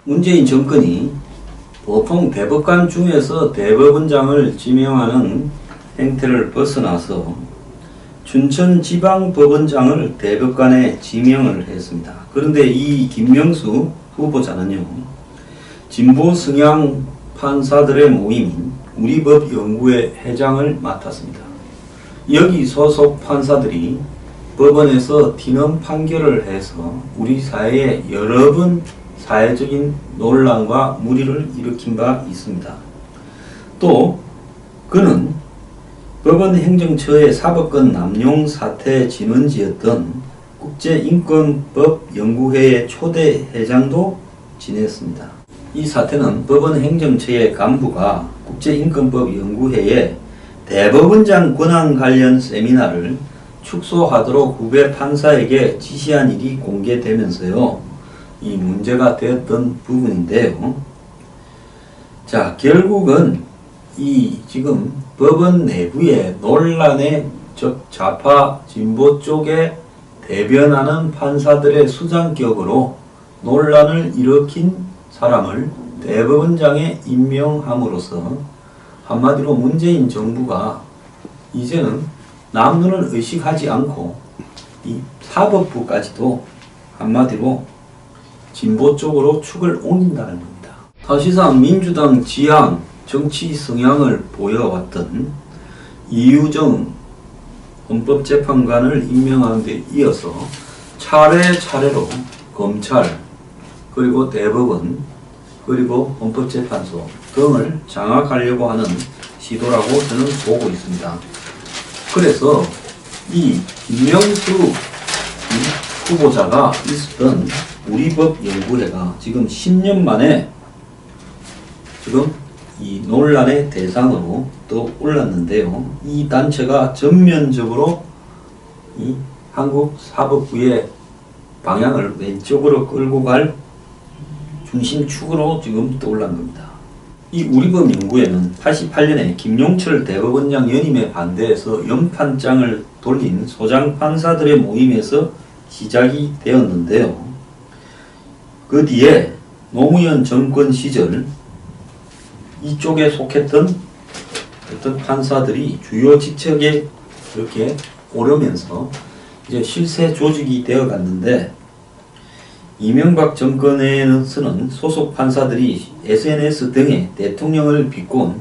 문재인 정권이 보통 대법관 중에서 대법원장을 지명하는 행태를 벗어나서 춘천지방법원장을 대법관에 지명을 했습니다. 그런데 이 김명수 후보자는요, 진보 성향 판사들의 모임인 우리법연구회 회장을 맡았습니다. 여기 소속 판사들이 법원에서 티는 판결을 해서 우리 사회에 여러 번 사회적인 논란과 물의를 일으킨 바 있습니다. 또 그는 법원 행정처의 사법권 남용 사태 진원지였던 국제인권법연구회의 초대 회장도 지냈습니다. 이 사태는 법원 행정처의 간부가 국제인권법연구회에 대법원장 권한 관련 세미나를 축소하도록 후배 판사에게 지시한 일이 공개되면서요, 이 문제가 되었던 부분인데요. 자, 결국은 이 지금 법원 내부의 논란에, 즉 좌파 진보 쪽에 대변하는 판사들의 수장격으로 논란을 일으킨 사람을 대법원장에 임명함으로써 한마디로 문재인 정부가 이제는 남들은 의식하지 않고 이 사법부까지도 한마디로 진보 쪽으로 축을 옮긴다는 겁니다. 사실상 민주당 지향, 정치 성향을 보여왔던 이유정 헌법재판관을 임명하는 데 이어서 차례차례로 검찰, 그리고 대법원, 그리고 헌법재판소 등을 장악하려고 하는 시도라고 저는 보고 있습니다. 그래서 이 김명수 후보자가 있었던 우리법연구회가 지금 10년 만에 지금 이 논란의 대상으로 또 올랐는데요. 이 단체가 전면적으로 이 한국 사법부의 방향을 왼쪽으로 끌고 갈 중심축으로 지금 떠올란 겁니다. 이 우리법연구회는 88년에 김용철 대법원장 연임에 반대해서 연판장을 돌린 소장 판사들의 모임에서 시작이 되었는데요. 그 뒤에 노무현 정권 시절 이쪽에 속했던 어떤 판사들이 주요 직책에 이렇게 오르면서 이제 실세 조직이 되어 갔는데, 이명박 정권에서는 소속 판사들이 SNS 등에 대통령을 비꼰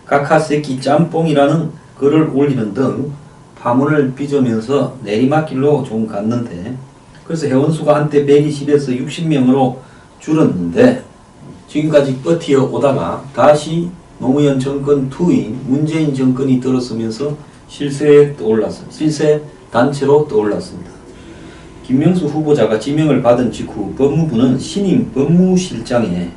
까카새끼 짬뽕이라는 글을 올리는 등 파문을 빚으면서 내리막길로 좀 갔는데, 그래서 회원수가 한때 120에서 60명으로 줄었는데 지금까지 버티어 오다가 다시 노무현 정권 투인 문재인 정권이 들어서면서 실세 단체로 떠올랐습니다. 김명수 후보자가 지명을 받은 직후 법무부는 신임 법무실장에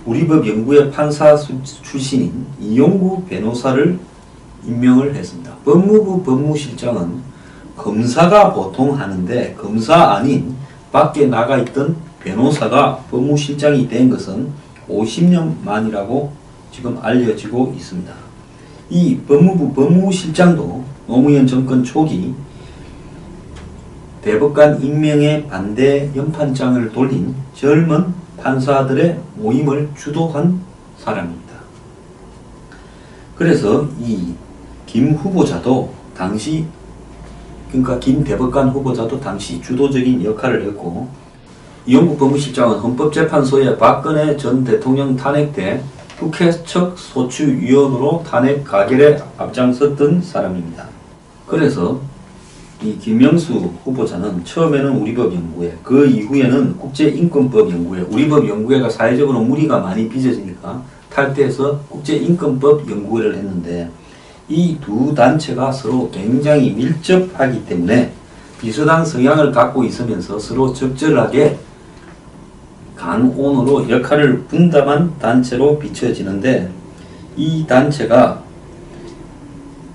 우리법연구회 판사 출신인 이용구 변호사를 임명을 했습니다. 법무부 법무실장은 검사가 보통 하는데 검사 아닌 밖에 나가 있던 변호사가 법무실장이 된 것은 50년 만이라고 지금 알려지고 있습니다. 이 법무부 법무실장도 노무현 정권 초기 대법관 임명에 반대 연판장을 돌린 젊은 판사들의 모임을 주도한 사람입니다. 그래서 이 김 후보자도 당시, 그러니까 김 대법관 후보자도 당시 주도적인 역할을 했고, 이용구 법무실장은 헌법재판소에 박근혜 전 대통령 탄핵 때 국회 척 소추위원으로 탄핵 가결에 앞장섰던 사람입니다. 그래서 이 김명수 후보자는 처음에는 우리법연구회, 그 이후에는 국제인권법연구회, 우리법연구회가 사회적으로 물의가 많이 빚어지니까 탈퇴해서 국제인권법연구회를 했는데, 이 두 단체가 서로 굉장히 밀접하기 때문에 비슷한 성향을 갖고 있으면서 서로 적절하게 간온으로 역할을 분담한 단체로 비춰지는데, 이 단체가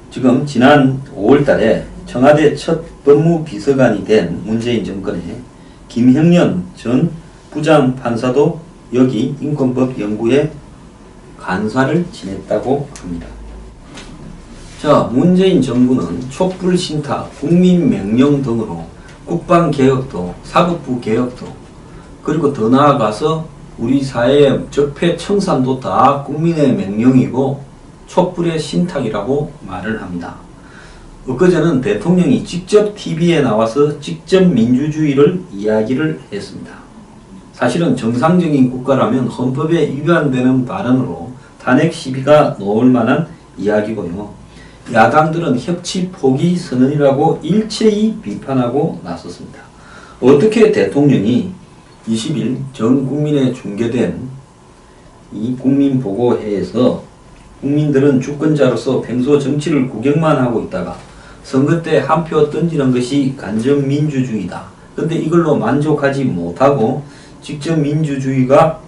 지금 지난 5월달에 청와대 첫 법무비서관이 된 문재인 정권의 김형년 전 부장판사도 여기 인권법연구회 간사를 지냈다고 합니다. 자, 문재인 정부는 촛불신탁, 국민명령 등으로 국방개혁도, 사법부 개혁도, 그리고 더 나아가서 우리 사회의 적폐청산도 다 국민의 명령이고 촛불의 신탁이라고 말을 합니다. 엊그제는 대통령이 직접 TV에 나와서 직접 민주주의를 이야기를 했습니다. 사실은 정상적인 국가라면 헌법에 위반되는 발언으로 탄핵 시비가 나올 만한 이야기고요. 야당들은 협치 포기 선언이라고 일체히 비판하고 나섰습니다. 어떻게 대통령이 20일 전 국민에 중계된 이 국민보고회에서 국민들은 주권자로서 평소 정치를 구경만 하고 있다가 선거 때 한 표 던지는 것이 간접민주주의다. 근데 이걸로 만족하지 못하고 직접 민주주의가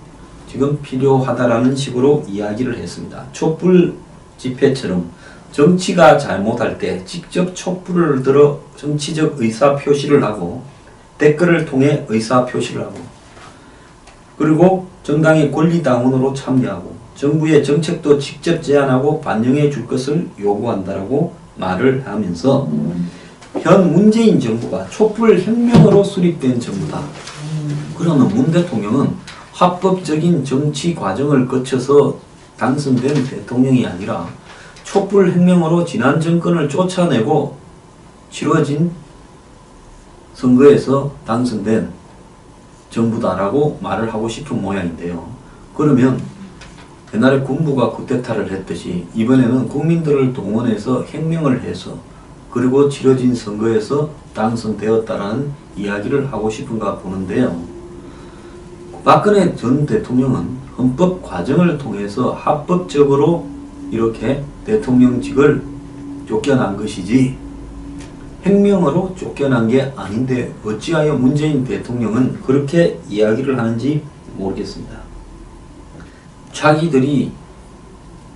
지금 필요하다라는 식으로 이야기를 했습니다. 촛불 집회처럼 정치가 잘못할 때 직접 촛불을 들어 정치적 의사표시를 하고 댓글을 통해 의사표시를 하고 그리고 정당의 권리당원으로 참여하고 정부의 정책도 직접 제안하고 반영해 줄 것을 요구한다라고 말을 하면서 현 문재인 정부가 촛불 혁명으로 수립된 정부다. 그러면 문 대통령은 합법적인 정치 과정을 거쳐서 당선된 대통령이 아니라 촛불 혁명으로 지난 정권을 쫓아내고 치러진 선거에서 당선된 정부다라고 말을 하고 싶은 모양인데요. 그러면 옛날에 군부가 쿠데타를 했듯이 이번에는 국민들을 동원해서 혁명을 해서 그리고 치러진 선거에서 당선되었다라는 이야기를 하고 싶은가 보는데요. 박근혜 전 대통령은 헌법 과정을 통해서 합법적으로 이렇게 대통령직을 쫓겨난 것이지 혁명으로 쫓겨난 게 아닌데 어찌하여 문재인 대통령은 그렇게 이야기를 하는지 모르겠습니다. 자기들이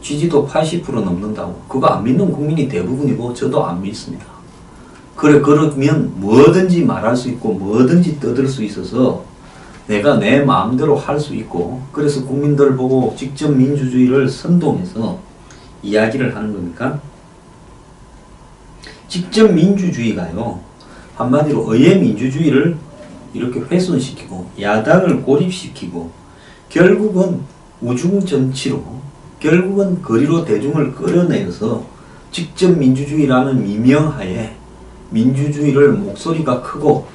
지지도 80% 넘는다고 그거 안 믿는 국민이 대부분이고 저도 안 믿습니다. 그러면 뭐든지 말할 수 있고 뭐든지 떠들 수 있어서 내가 내 마음대로 할 수 있고 그래서 국민들 보고 직접 민주주의를 선동해서 이야기를 하는 겁니까? 직접 민주주의가요. 한마디로 의회 민주주의를 이렇게 훼손시키고 야당을 고립시키고 결국은 우중정치로 결국은 거리로 대중을 끌어내서 직접 민주주의라는 미명하에 민주주의를 목소리가 크고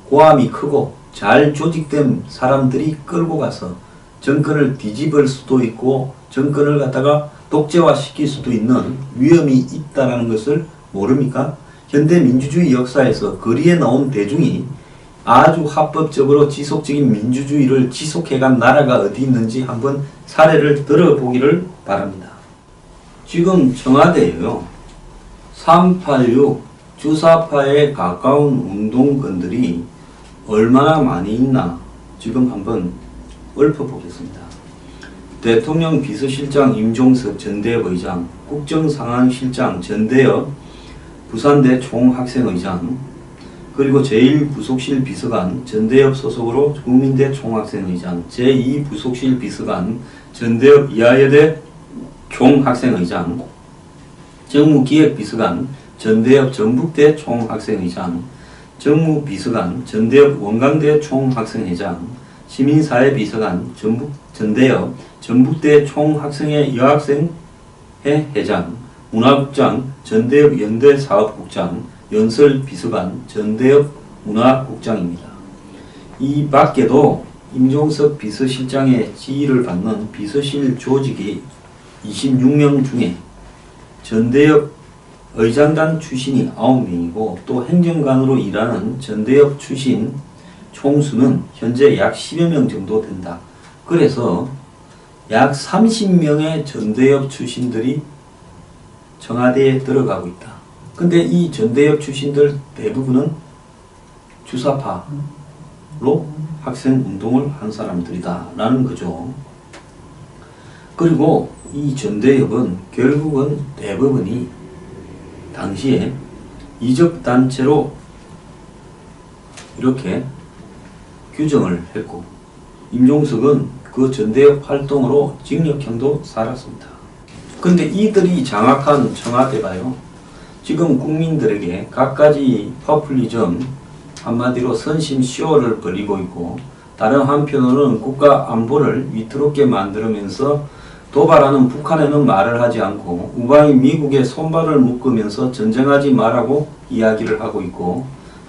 고함이 크고 잘 조직된 사람들이 끌고 가서 정권을 뒤집을 수도 있고 정권을 갖다가 독재화시킬 수도 있는 위험이 있다는 것을 모릅니까? 현대 민주주의 역사에서 거리에 나온 대중이 아주 합법적으로 지속적인 민주주의를 지속해간 나라가 어디 있는지 한번 사례를 들어보기를 바랍니다. 지금 청와대에요. 386 주사파에 가까운 운동권들이 얼마나 많이 있나 지금 한번 읊어보겠습니다. 대통령 비서실장 임종석 전대협 의장, 국정상황실장 전대협 부산대 총학생의장, 그리고 제1부속실 비서관 전대협 소속으로 국민대 총학생의장, 제2부속실 비서관 전대협 이하여대 총학생의장, 정무기획비서관 전대협 전북대 총학생의장, 정무비서관 전대협 원광대 총학생회장, 시민사회비서관 전대협 전북대 총학생회 여학생회 회장, 문화국장 전대협 연대사업국장, 연설비서관 전대협 문화국장입니다. 이 밖에도 임종석 비서실장의 지휘를 받는 비서실 조직이 26명 중에 전대협 의장단 출신이 9명이고 또 행정관으로 일하는 전대협 출신 총수는 현재 약 10여 명 정도 된다. 그래서 약 30명의 전대협 출신들이 청와대에 들어가고 있다. 근데 이 전대협 출신들 대부분은 주사파로 학생운동을 한 사람들이다 라는 거죠. 그리고 이 전대협은 결국은 대부분이 당시에 이적단체로 이렇게 규정을 했고 임종석은 그 전대협 활동으로 징역형도 살았습니다. 근데 이들이 장악한 청와대가요. 지금 국민들에게 갖가지 퍼플리즘 한마디로 선심 쇼를 벌이고 있고 다른 한편으로는 국가 안보를 위태롭게 만들면서 도발하는 북한에는 말을 하지 않고 우방이 미국에 손발을 묶으면서 전쟁하지 말라고 이야기를 하고 있고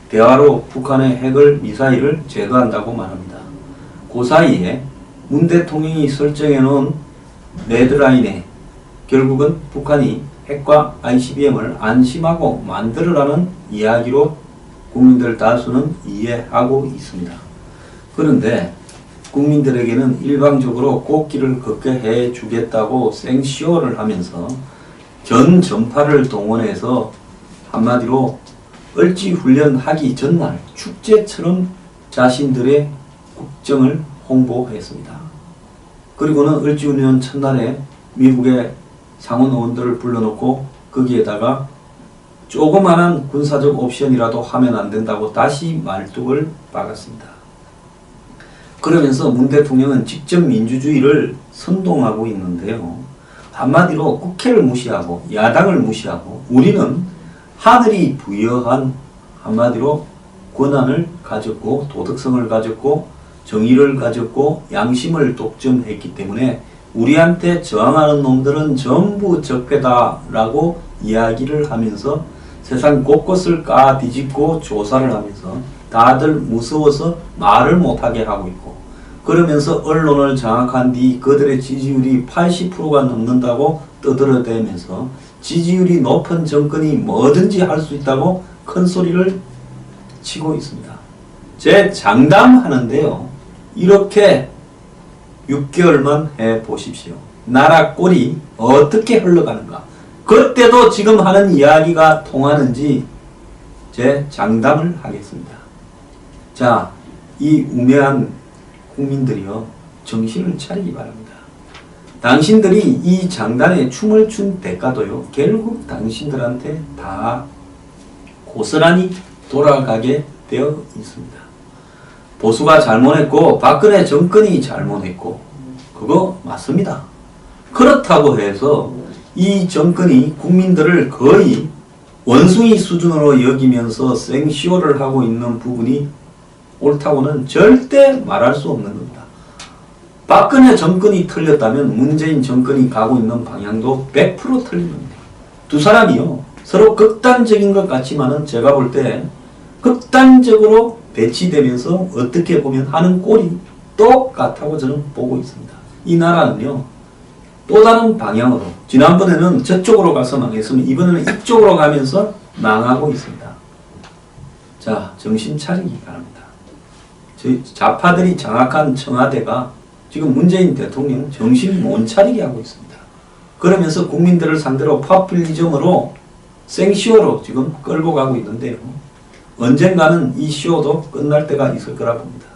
대화로 북한의 핵을 미사일을 제거한다고 말합니다. 그 사이에 문 대통령이 설정해 놓은 레드라인에 결국은 북한이 핵과 ICBM을 안심하고 만들으라는 이야기로 국민들 다수는 이해하고 있습니다. 그런데 국민들에게는 일방적으로 꽃길을 걷게 해주겠다고 생쇼를 하면서 전 전파를 동원해서 한마디로 을지훈련하기 전날 축제처럼 자신들의 국정을 홍보했습니다. 그리고는 을지훈련 첫날에 미국의 상원 의원들을 불러놓고 거기에다가 조그마한 군사적 옵션이라도 하면 안 된다고 다시 말뚝을 박았습니다. 그러면서 문 대통령은 직접 민주주의를 선동하고 있는데요. 한마디로 국회를 무시하고 야당을 무시하고 우리는 하늘이 부여한 한마디로 권한을 가졌고 도덕성을 가졌고 정의를 가졌고 양심을 독점했기 때문에 우리한테 저항하는 놈들은 전부 적폐다라고 이야기를 하면서 세상 곳곳을 까뒤집고 조사를 하면서 다들 무서워서 말을 못하게 하고 있고 그러면서 언론을 장악한 뒤 그들의 지지율이 80%가 넘는다고 떠들어대면서 지지율이 높은 정권이 뭐든지 할 수 있다고 큰 소리를 치고 있습니다. 제 장담하는데요. 이렇게 6개월만 해보십시오. 나라 꼴이 어떻게 흘러가는가. 그때도 지금 하는 이야기가 통하는지 제 장담을 하겠습니다. 자, 이 우매한 국민들이요. 정신을 차리기 바랍니다. 당신들이 이 장단에 춤을 춘 대가도요. 결국 당신들한테 다 고스란히 돌아가게 되어 있습니다. 보수가 잘못했고 박근혜 정권이 잘못했고 그거 맞습니다. 그렇다고 해서 이 정권이 국민들을 거의 원숭이 수준으로 여기면서 생쇼를 하고 있는 부분이 옳다고는 절대 말할 수 없는 겁니다. 박근혜 정권이 틀렸다면 문재인 정권이 가고 있는 방향도 100% 틀린 겁니다. 두 사람이요. 서로 극단적인 것 같지만은 제가 볼 때 극단적으로 배치되면서 어떻게 보면 하는 꼴이 똑같다고 저는 보고 있습니다. 이 나라는요. 또 다른 방향으로 지난번에는 저쪽으로 가서 망했으면 이번에는 이쪽으로 가면서 망하고 있습니다. 자, 정신 차리기 바랍니다. 좌파들이 장악한 청와대가 지금 문재인 대통령 정신 못 차리게 하고 있습니다. 그러면서 국민들을 상대로 파퓰리즘으로 생쇼로 지금 끌고 가고 있는데요. 언젠가는 이 쇼도 끝날 때가 있을 거라 봅니다.